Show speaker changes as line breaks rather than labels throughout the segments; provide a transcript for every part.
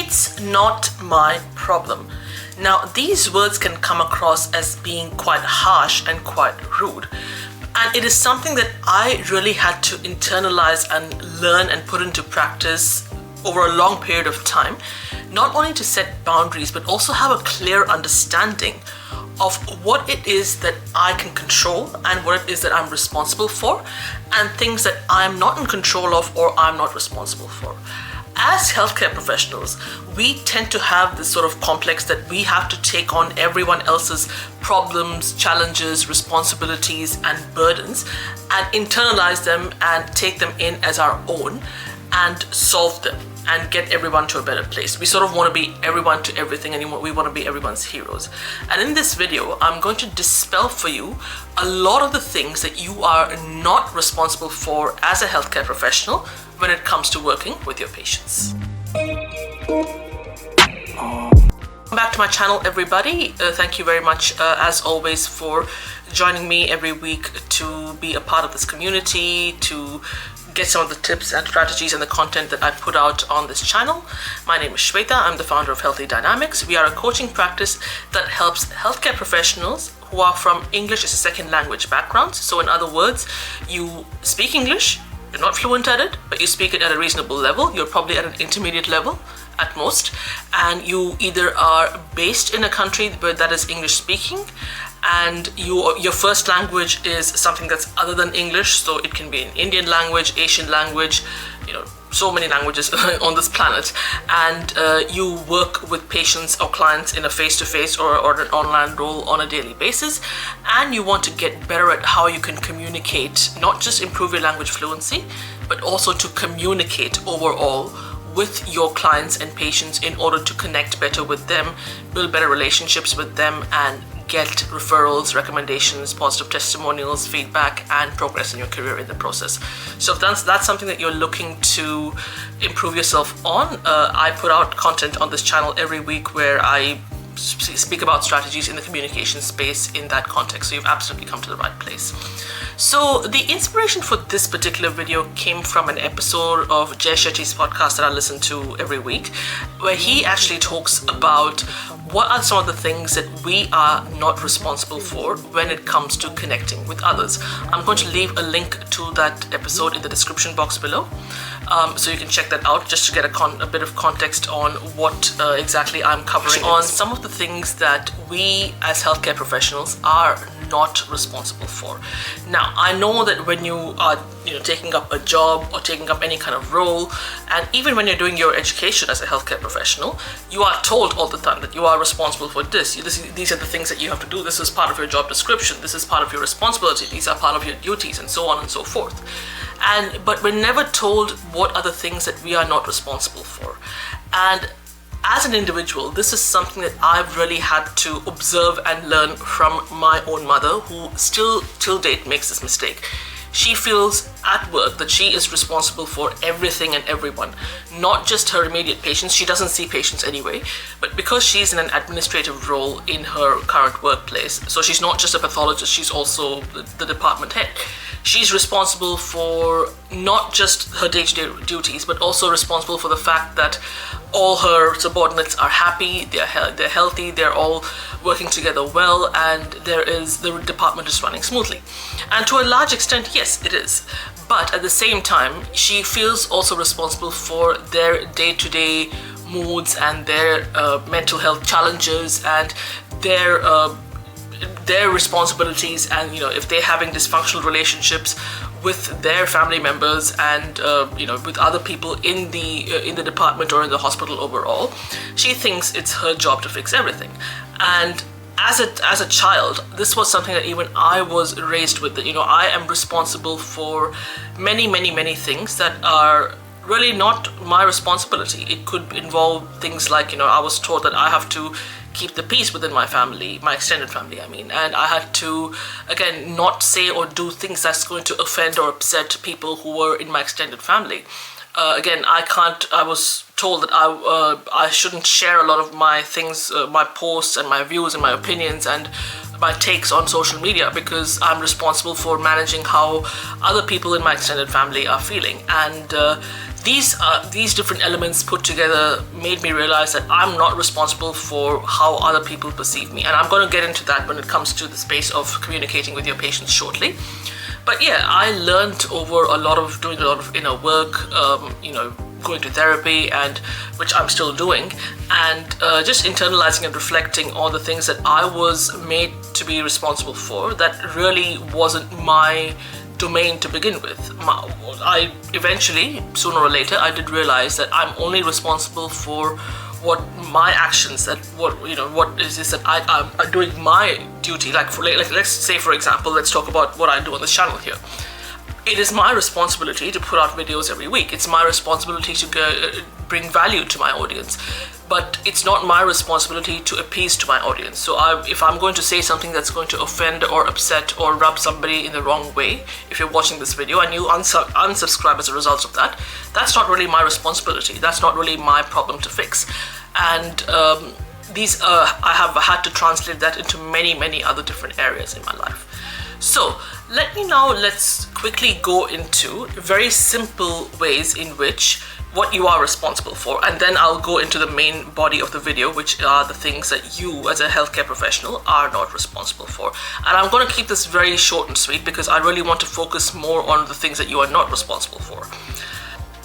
It's not my problem. Now, these words can come across as being quite harsh and quite rude. And it is something that I really had to internalize and learn and put into practice over a long period of time, not only to set boundaries, but also have a clear understanding of what it is that I can control and what it is that I'm responsible for, and things that I'm not in control of or I'm not responsible for. As healthcare professionals, we tend to have this sort of complex that we have to take on everyone else's problems, challenges, responsibilities, and burdens, and internalize them and take them in as our own and solve them and get everyone to a better place. We sort of want to be everyone to everything, and we want to be everyone's heroes. And in this video, I'm going to dispel for you a lot of the things that you are not responsible for as a healthcare professional when it comes to working with your patients. Welcome back to my channel, everybody. Thank you very much, as always, for joining me every week to be a part of this community, to get some of the tips and strategies and the content that I put out on this channel. My name is Shweta. I'm the founder of Healthy Dynamics. We are a coaching practice that helps healthcare professionals who are from English as a second language backgrounds. So in other words, you speak English, you're not fluent at it, but you speak it at a reasonable level. You're probably at an intermediate level at most, and you either are based in a country where that is English speaking, and your first language is something that's other than English, so it can be an Indian language, Asian language, so many languages on this planet, and you work with patients or clients in a face-to-face or an online role on a daily basis, and you want to get better at how you can communicate, not just improve your language fluency, but also to communicate overall with your clients and patients in order to connect better with them, build better relationships with them, and get referrals, recommendations, positive testimonials, feedback, and progress in your career in the process. So if that's something that you're looking to improve yourself on, I put out content on this channel every week where I speak about strategies in the communication space in that context. So you've absolutely come to the right place. So the inspiration for this particular video came from an episode of Jay Shetty's podcast that I listen to every week, where he actually talks about what are some of the things that we are not responsible for when it comes to connecting with others. I'm going to leave a link to that episode in the description box below, so you can check that out just to get a bit of context on what exactly I'm covering on some of the things that we as healthcare professionals are not responsible for. Now, I know that when you are taking up a job or taking up any kind of role, and even when you're doing your education as a healthcare professional, you are told all the time that you are responsible for this. These are the things that you have to do. This is part of your job description. This is part of your responsibility. These are part of your duties, and so on and so forth. But we're never told what are the things that we are not responsible for. And as an individual, this is something that I've really had to observe and learn from my own mother, who still till date makes this mistake. She feels at work that she is responsible for everything and everyone, not just her immediate patients. She doesn't see patients anyway, but because she's in an administrative role in her current workplace, so she's not just a pathologist, she's also the department head. She's responsible for not just her day-to-day duties, but also responsible for the fact that all her subordinates are happy, they're healthy, they're all working together well, and the department is running smoothly. And to a large extent, yes, it is. But at the same time, she feels also responsible for their day-to-day moods and their mental health challenges and their responsibilities, and if they're having dysfunctional relationships with their family members and with other people in the department or in the hospital overall, she thinks it's her job to fix everything. And as a child, this was something that even I was raised with, that I am responsible for many things that are really not my responsibility. It could involve things like, I was taught that I have to keep the peace within my family, my extended family, and I had to, again, not say or do things that's going to offend or upset people who were in my extended family. Again, I was told that I shouldn't share a lot of my things, my posts and my views and my opinions and my takes on social media, because I'm responsible for managing how other people in my extended family are feeling. And These different elements put together made me realize that I'm not responsible for how other people perceive me, and I'm going to get into that when it comes to the space of communicating with your patients shortly. But yeah, I learned over doing a lot of inner work, going to therapy, and which I'm still doing, and just internalizing and reflecting on the things that I was made to be responsible for that really wasn't my domain to begin with. I eventually, sooner or later, I did realize that I'm only responsible for what my actions, that what is this that I'm doing my duty. Like let's say, for example, let's talk about what I do on this channel here. It is my responsibility to put out videos every week. It's my responsibility to bring value to my audience, but it's not my responsibility to appease to my audience. So if I'm going to say something that's going to offend or upset or rub somebody in the wrong way, if you're watching this video and you unsubscribe as a result of that, that's not really my responsibility. That's not really my problem to fix. And I have had to translate that into many other different areas in my life. So let's quickly go into very simple ways in which what you are responsible for, and then I'll go into the main body of the video, which are the things that you as a healthcare professional are not responsible for. And I'm going to keep this very short and sweet because I really want to focus more on the things that you are not responsible for.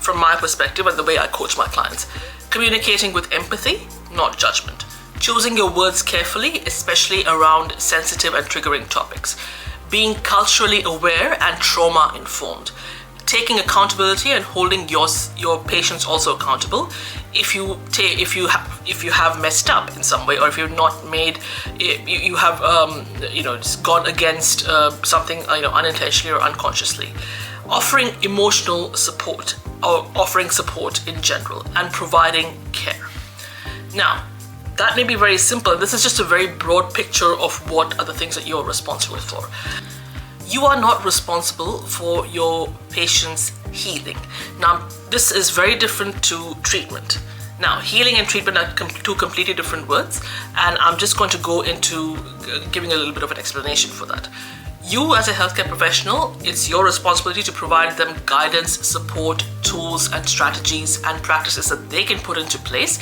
From my perspective and the way I coach my clients, communicating with empathy, not judgment. Choosing your words carefully, especially around sensitive and triggering topics. Being culturally aware and trauma informed. Taking accountability and holding your patients also accountable. If you have messed up in some way, or if you've not made, you have just gone against something unintentionally or unconsciously. Offering emotional support, or offering support in general, and providing care. Now, that may be very simple. This is just a very broad picture of what are the things that you're responsible for. You are not responsible for your patient's healing. Now, this is very different to treatment. Now, healing and treatment are two completely different words, and I'm just going to go into giving a little bit of an explanation for that. You as a healthcare professional, it's your responsibility to provide them guidance, support, tools, and strategies and practices that they can put into place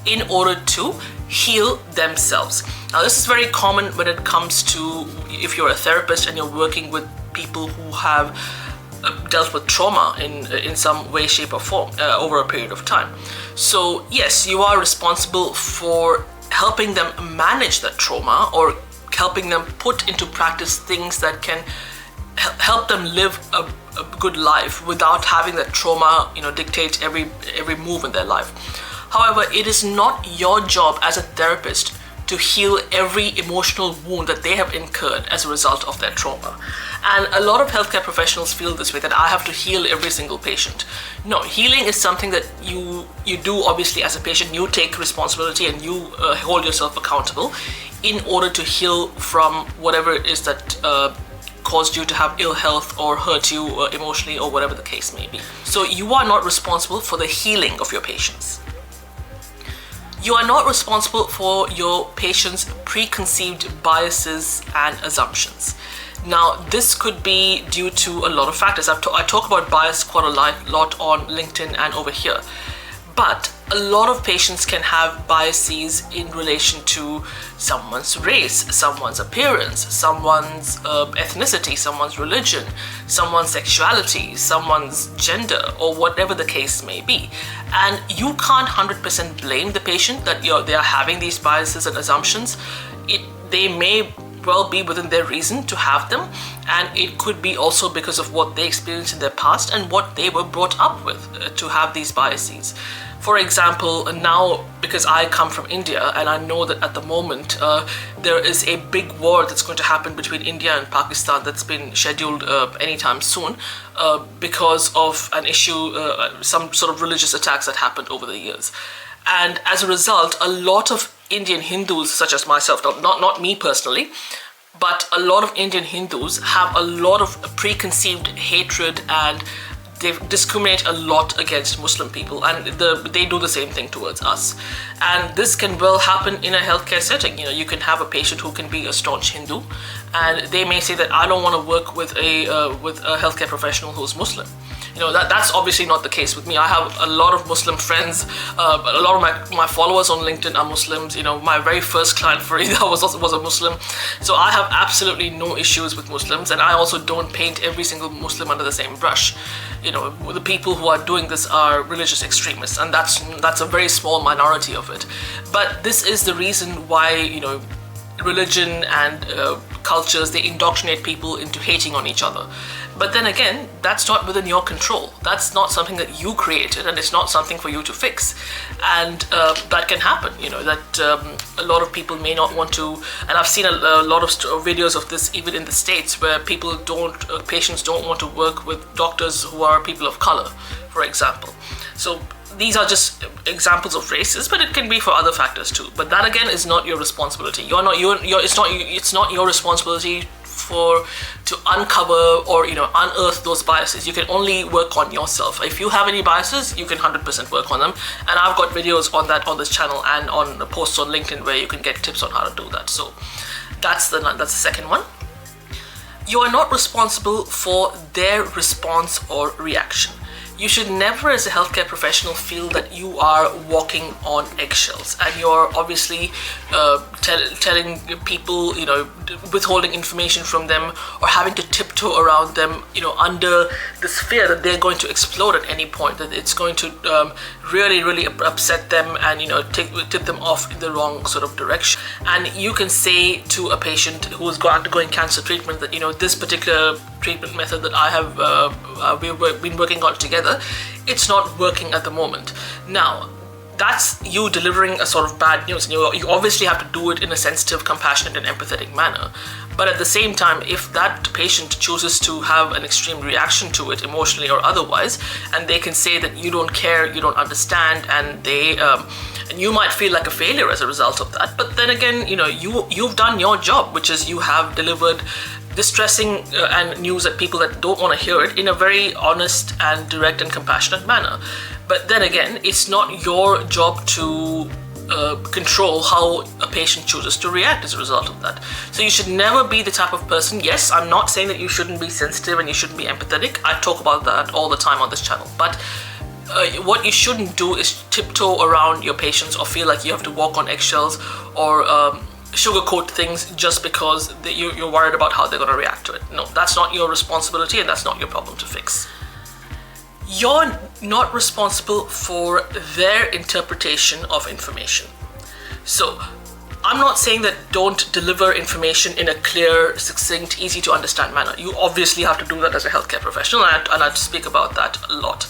in order to heal themselves. Now, this is very common when it comes to if you're a therapist and you're working with people who have dealt with trauma in some way, shape, or form over a period of time. So yes, you are responsible for helping them manage that trauma, or helping them put into practice things that can help them live a good life without having that trauma dictate every move in their life. However, it is not your job as a therapist to heal every emotional wound that they have incurred as a result of their trauma. And a lot of healthcare professionals feel this way, that I have to heal every single patient. No, healing is something that you do obviously as a patient. You take responsibility and you hold yourself accountable in order to heal from whatever it is that caused you to have ill health or hurt you emotionally, or whatever the case may be. So you are not responsible for the healing of your patients. You are not responsible for your patients' preconceived biases and assumptions. Now, this could be due to a lot of factors. I talk about bias quite a lot on LinkedIn and over here. But a lot of patients can have biases in relation to someone's race, someone's appearance, someone's ethnicity, someone's religion, someone's sexuality, someone's gender, or whatever the case may be. And you can't 100% blame the patient that they are having these biases and assumptions. They may well be within their reason to have them, and it could be also because of what they experienced in their past and what they were brought up with to have these biases. For example, now, because I come from India, and I know that at the moment there is a big war that's going to happen between India and Pakistan that's been scheduled anytime soon because of an issue, some sort of religious attacks that happened over the years. And as a result, a lot of Indian Hindus, such as myself, not me personally, but a lot of Indian Hindus have a lot of preconceived hatred, and they discriminate a lot against Muslim people, and they do the same thing towards us. And this can well happen in a healthcare setting. You can have a patient who can be a staunch Hindu, and they may say that I don't want to work with a healthcare professional who's Muslim. That's obviously not the case with me. I have a lot of Muslim friends. A lot of my followers on LinkedIn are Muslims. My very first client for Ida was a Muslim. So I have absolutely no issues with Muslims, and I also don't paint every single Muslim under the same brush. The people who are doing this are religious extremists, and that's a very small minority of it. But this is the reason why, religion and cultures, they indoctrinate people into hating on each other. But then again, that's not within your control. That's not something that you created, and it's not something for you to fix. And that can happen, that a lot of people may not want to, and I've seen a lot of videos of this even in the States, where patients don't want to work with doctors who are people of color, for example. So these are just examples of races, but it can be for other factors too. But that again is not your responsibility. It's not your responsibility to uncover or unearth those biases. You can only work on yourself. If you have any biases, you can 100% work on them. And I've got videos on that on this channel and on posts on LinkedIn where you can get tips on how to do that. So that's the second one. You are not responsible for their response or reaction. You should never, as a healthcare professional, feel that you are walking on eggshells, and you're obviously telling people, withholding information from them, or having to tiptoe around them, under this fear that they're going to explode at any point, that it's going to really, really upset them and tip them off in the wrong sort of direction. And you can say to a patient who is undergoing cancer treatment that this particular treatment method that I have we've been working on together, it's not working at the moment. Now, that's you delivering a sort of bad news, and you obviously have to do it in a sensitive, compassionate, and empathetic manner. But at the same time, if that patient chooses to have an extreme reaction to it, emotionally or otherwise, and they can say that you don't care, you don't understand, and and you might feel like a failure as a result of that. But then again, you've done your job, which is you have delivered distressing and news at people that don't want to hear it in a very honest and direct and compassionate manner. But then again, it's not your job to control how a patient chooses to react as a result of that. So you should never be the type of person, yes, I'm not saying that you shouldn't be sensitive and you shouldn't be empathetic. I talk about that all the time on this channel. But what you shouldn't do is tiptoe around your patients or feel like you have to walk on eggshells or sugarcoat things just because you're worried about how they're going to react to it. No, that's not your responsibility, and that's not your problem to fix. You're not responsible for their interpretation of information. So I'm not saying that don't deliver information in a clear, succinct, easy to understand manner. You obviously have to do that as a healthcare professional, and I speak about that a lot.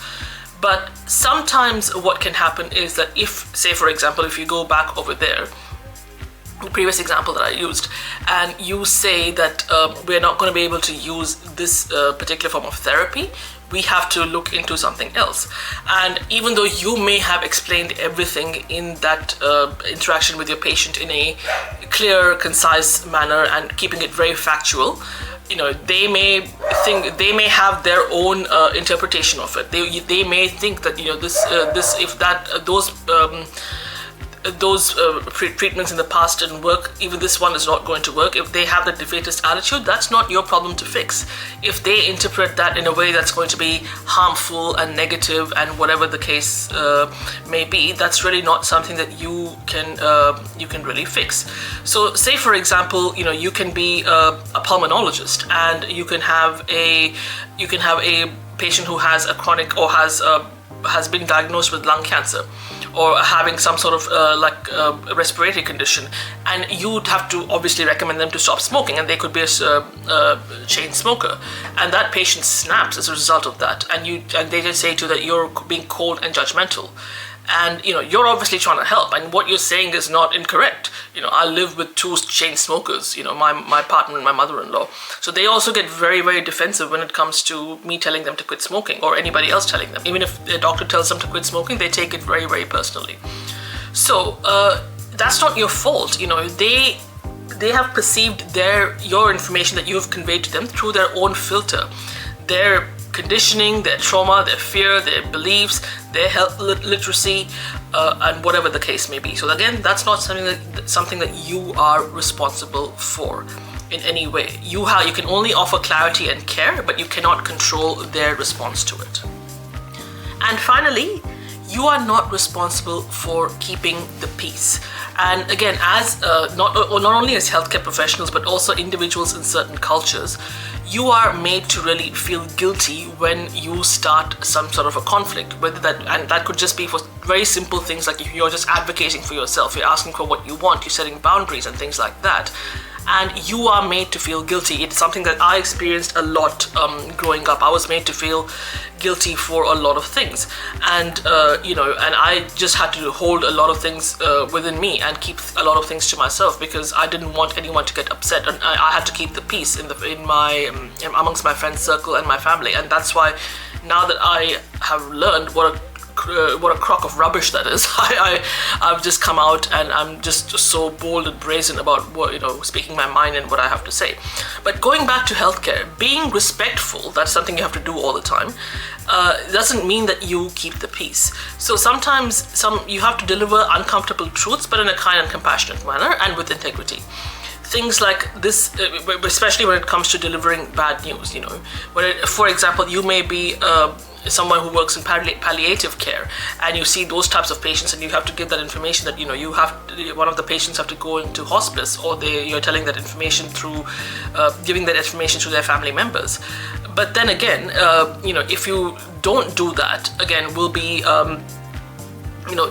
But sometimes what can happen is that if, say for example, if you go back over there, the previous example that I used, and you say that we're not going to be able to use this particular form of therapy, we have to look into something else. And even though you may have explained everything in that interaction with your patient in a clear, concise manner and keeping it very factual, they may have their own interpretation of it. They may think that those treatments in the past didn't work, even this one is not going to work. If they have the defeatist attitude, that's not your problem to fix. If they interpret that in a way that's going to be harmful and negative and whatever the case may be, that's really not something that you can really fix. So say for example, you can be a pulmonologist, and you can have a patient who has a chronic or has been diagnosed with lung cancer, or having some sort of respiratory condition, and you'd have to obviously recommend them to stop smoking, and they could be a chain smoker, and that patient snaps as a result of that, and they just say to you that you're being cold and judgmental. And you're obviously trying to help, and what you're saying is not incorrect. I live with two chain smokers, my partner and my mother-in-law. So they also get very, very defensive when it comes to me telling them to quit smoking, or anybody else telling them. Even if the doctor tells them to quit smoking, they take it very, very personally. So that's not your fault. They have perceived your information that you've conveyed to them through their own filter. Their conditioning, their trauma, their fear, their beliefs, their health literacy, and whatever the case may be. So again, that's not something that you are responsible for. in any way. You can only offer clarity and care, but you cannot control their response to it. And finally, you are not responsible for keeping the peace. And again, as not only as healthcare professionals, but also individuals in certain cultures, you are made to really feel guilty when you start some sort of a conflict, and that could just be for very simple things like if you're just advocating for yourself, you're asking for what you want, you're setting boundaries and things like that. And you are made to feel guilty. It's something that I experienced a lot growing up. I was made to feel guilty for a lot of things, and and I just had to hold a lot of things within me and keep a lot of things to myself because I didn't want anyone to get upset, and I had to keep the peace amongst my friend circle and my family. And that's why now that I have learned what a crock of rubbish that is, I've just come out and I'm just so bold and brazen about what, speaking my mind and what I have to say. But going back to healthcare, being respectful, that's something you have to do all the time, doesn't mean that you keep the peace. So sometimes you have to deliver uncomfortable truths, but in a kind and compassionate manner and with integrity. Things like this, especially when it comes to delivering bad news, for example, you may be someone who works in palliative care, and you see those types of patients, and you have to give that information that one of the patients have to go into hospice, or you're telling that information through giving that information to their family members. But then again, if you don't do that, again, will be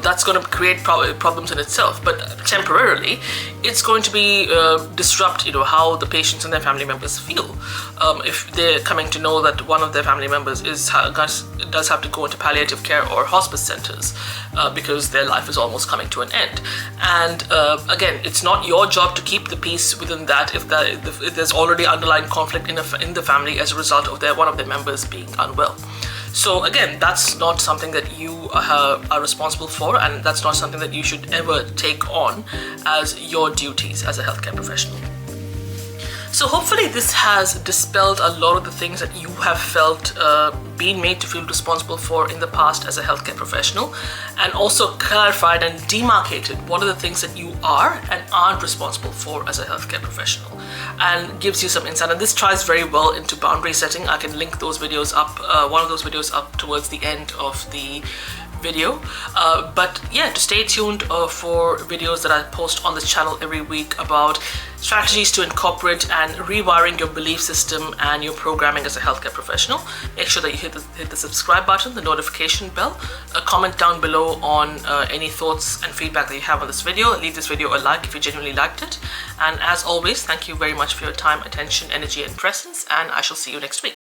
that's going to create problems in itself, but temporarily it's going to be disrupt how the patients and their family members feel if they're coming to know that one of their family members does have to go into palliative care or hospice centers because their life is almost coming to an end. And again, it's not your job to keep the peace within that if there's already underlying conflict in the family as a result of one of their members being unwell. So again, that's not something that you are responsible for, and that's not something that you should ever take on as your duties as a healthcare professional. So hopefully this has dispelled a lot of the things that you have felt being made to feel responsible for in the past as a healthcare professional, and also clarified and demarcated what are the things that you are and aren't responsible for as a healthcare professional, and gives you some insight. And this ties very well into boundary setting. I can link those videos up, one of those videos up towards the end of the video, but yeah, to stay tuned for videos that I post on this channel every week about strategies to incorporate and rewiring your belief system and your programming as a healthcare professional. Make sure that you hit the subscribe button, the notification bell, a comment down below on any thoughts and feedback that you have on this video. Leave this video a like if you genuinely liked it, and as always, thank you very much for your time, attention, energy and presence, and I shall see you next week.